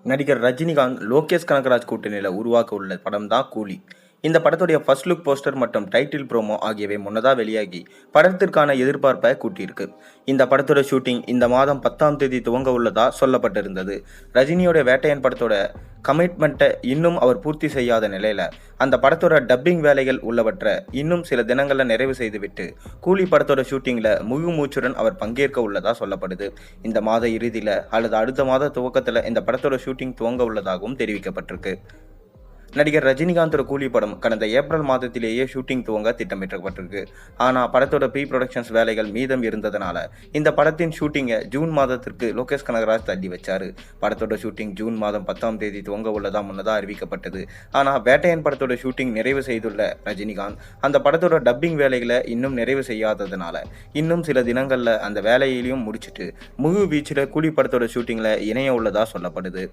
நடிகர் ரஜினிகாந்த், லோகேஷ் கனகராஜ் கூட்டணியில் உருவாக்க உள்ள படம் தான் கூலி. இந்த படத்துடைய ஃபர்ஸ்ட் லுக் போஸ்டர் மற்றும் டைட்டில் ப்ரோமோ ஆகியவை முன்னதாக வெளியாகி படத்திற்கான எதிர்பார்ப்பை கூட்டியிருக்கு. இந்த படத்தோட ஷூட்டிங் இந்த மாதம் 10ஆம் தேதி துவங்க உள்ளதா சொல்லப்பட்டிருந்தது. ரஜினியோட வேட்டையன் படத்தோட கமிட்மெண்ட்டை இன்னும் அவர் பூர்த்தி செய்யாத நிலையில அந்த படத்தோட டப்பிங் வேலைகள் உள்ளவற்றை இன்னும் சில தினங்கள்ல நிறைவு செய்துவிட்டு கூலி படத்தோட ஷூட்டிங்ல முழு மூச்சுடன் அவர் பங்கேற்க உள்ளதா சொல்லப்படுது. இந்த மாத இறுதியில அல்லது அடுத்த மாத துவக்கத்துல இந்த படத்தோட ஷூட்டிங் துவங்க உள்ளதாகவும் தெரிவிக்கப்பட்டிருக்கு. நடிகர் ரஜினிகாந்தோட கூலி படம் கடந்த ஏப்ரல் மாதத்திலேயே ஷூட்டிங் துவங்க திட்டமிட்டப்பட்டிருக்கு. ஆனால் படத்தோட ப்ரீ ப்ரொடக்ஷன்ஸ் வேலைகள் மீதம் இருந்ததுனால இந்த படத்தின் ஷூட்டிங்கை ஜூன் மாதத்திற்கு லோகேஷ் கனகராஜ் தள்ளி வச்சாரு. படத்தோட ஷூட்டிங் ஜூன் மாதம் 10ஆம் தேதி துவங்க உள்ளதா முன்னதாக அறிவிக்கப்பட்டது. ஆனால் வேட்டையன் படத்தோட ஷூட்டிங் நிறைவு செய்துள்ள ரஜினிகாந்த் அந்த படத்தோட டப்பிங் வேலைகளை இன்னும் நிறைவு செய்யாததுனால இன்னும் சில தினங்களில் அந்த வேலையிலையும் முடிச்சுட்டு முழு வீச்சில் கூலி படத்தோட ஷூட்டிங்கில் இணைய உள்ளதா சொல்லப்படுது.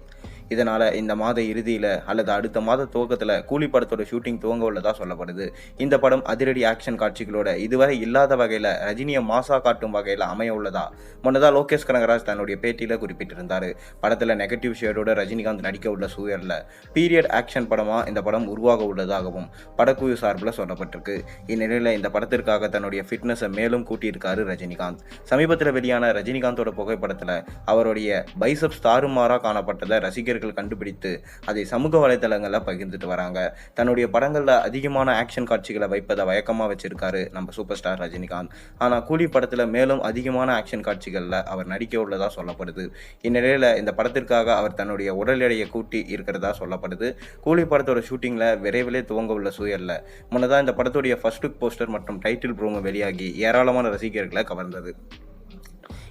இதனால் இந்த மாத இறுதியில் அல்லது அடுத்த மாத துவக்கத்தில் கூலி படத்தோட ஷூட்டிங் துவங்க உள்ளதா சொல்லப்படுது. இந்த படம் அதிரடி ஆக்ஷன் காட்சிகளோட இதுவரை இல்லாத வகையில் ரஜினியை மாசா காட்டும் வகையில் அமைய உள்ளதா முன்னதாக லோகேஷ் கனகராஜ் தன்னுடைய பேட்டியில் குறிப்பிட்டிருந்தார். படத்தில் நெகட்டிவ் ஷேடோட ரஜினிகாந்த் நடிக்க உள்ள சூழலில் பீரியட் ஆக்ஷன் படமாக இந்த படம் உருவாக உள்ளதாகவும் படக்குழு சார்பில் சொல்லப்பட்டிருக்கு. இந்நிலையில் இந்த படத்திற்காக தன்னுடைய ஃபிட்னஸை மேலும் கூட்டியிருக்காரு ரஜினிகாந்த். சமீபத்தில் வெளியான ரஜினிகாந்தோட புகைப்படத்தில் அவருடைய பைசப்ஸ் தாறுமாறாக காணப்பட்டதை ரசிகர்கள் கண்டுபிடித்து அதை சமூக வலைதளங்களில் பகிர்ந்துட்டு வராங்க. தன்னுடைய படங்களில் அதிகமான ஆக்ஷன் காட்சிகளை வைப்பதை வழக்கமாக வச்சிருக்காரு நம்ம சூப்பர் ஸ்டார் ரஜினிகாந்த். ஆனால் கூலி படத்தில் மேலும் அதிகமான ஆக்ஷன் காட்சிகளில் அவர் நடிக்க உள்ளதா சொல்லப்படுது. இந்நிலையில் இந்த படத்திற்காக அவர் தன்னுடைய உடல் எடையை கூட்டி இருக்கிறதா சொல்லப்படுது. கூலி படத்தோட ஷூட்டிங்கில் விரைவிலே துவங்க உள்ள சூழல்ல முன்னதாக இந்த படத்துடைய ஃபர்ஸ்ட் லுக் போஸ்டர் மற்றும் டைட்டில் ப்ரோமோ வெளியாகி ஏராளமான ரசிகர்களை கவர்ந்தது.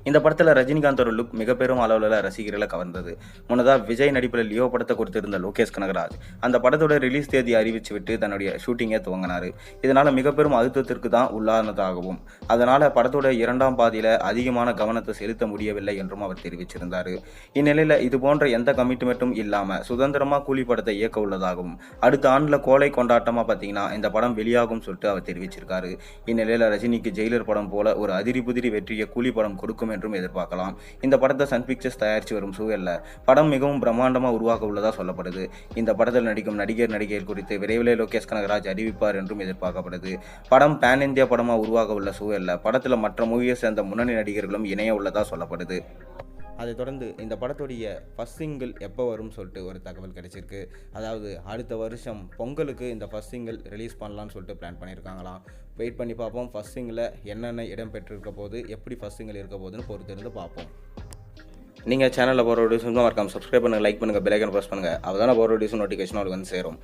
இந்த படத்தில் ரஜினிகாந்தோட லுக் மிக பெரும் அளவில் ரசிகர்களை கவர்ந்தது. முன்னதாக விஜய் நடிப்பில் லியோ படத்தை கொடுத்திருந்த லோகேஷ் கனகராஜ் அந்த படத்தோட ரிலீஸ் தேதி அறிவிச்சு விட்டு தன்னுடைய ஷூட்டிங்கை துவங்கினார். இதனால் மிக பெரும் அழுத்தத்திற்கு தான் உள்ளானதாகவும் அதனால் படத்தோட இரண்டாம் பாதியில் அதிகமான கவனத்தை செலுத்த முடியவில்லை என்றும் அவர் தெரிவிச்சிருந்தார். இந்நிலையில் இது போன்ற எந்த கமிட்மெண்ட்டும் இல்லாமல் சுதந்திரமாக கூலி படத்தை இயக்க உள்ளதாகவும் அடுத்த ஆண்டில் கோலை கொண்டாட்டமாக பார்த்தீங்கன்னா இந்த படம் வெளியாகும் சொல்லிட்டு அவர் தெரிவிச்சிருக்காரு. இந்நிலையில் ரஜினிக்கு ஜெயிலர் படம் போல ஒரு அதிரி புதிரி வெற்றியை கூலி படம் கொடுக்கும் என்றும் எதிர்பார்க்கலாம். இந்த படத்தை சன் பிக்சர்ஸ் தயாரித்து வரும் சூழல்ல படம் மிகவும் பிரம்மாண்டமாக உருவாக உள்ளதா சொல்லப்படுது. இந்த படத்தில் நடிக்கும் நடிகர்கள் குறித்து விரைவிலே லோகேஷ் கனகராஜ் அறிவிப்பார் என்றும் எதிர்பார்க்கப்படுது. படம் பேன் இந்தியா படமாக உருவாக உள்ள சூழல்ல படத்தில் மற்ற மூவியை சேர்ந்த முன்னணி நடிகர்களும் இணைய உள்ளதா சொல்லப்படுது. அதைத் தொடர்ந்து இந்த படத்துடைய ஃபர்ஸ்ட் சிங்கிள் எப்போ வரும்னு சொல்லிட்டு ஒரு தகவல் கிடைச்சிருக்கு. அதாவது அடுத்த வருஷம் பொங்கலுக்கு இந்த ஃபர்ஸ்ட் சிங்கிள் ரிலீஸ் பண்ணலான்னு சொல்லிட்டு பிளான் பண்ணியிருக்காங்களாம். வெயிட் பண்ணி பார்ப்போம். ஃபர்ஸ்ட் சிங்கில் என்னென்ன இடம் பெற்றிருக்க போது, எப்படி ஃபர்ஸ்ட் சிங்கிள் இருக்க போதுன்னு பொறுத்திருந்து பார்ப்போம். நீங்கள் சேனலில் போகிற வீடியோஸ் மறக்காம சப்ஸ்கிரைப் பண்ணுங்கள், லைக் பண்ணுங்கள், பெல் ஐகான் ப்ரெஸ் பண்ணுங்கள். அப்போ தான் போகிற வீடியோஸ் நோட்டிஃபிகேஷன் உங்களுக்கு வந்து சேரும்.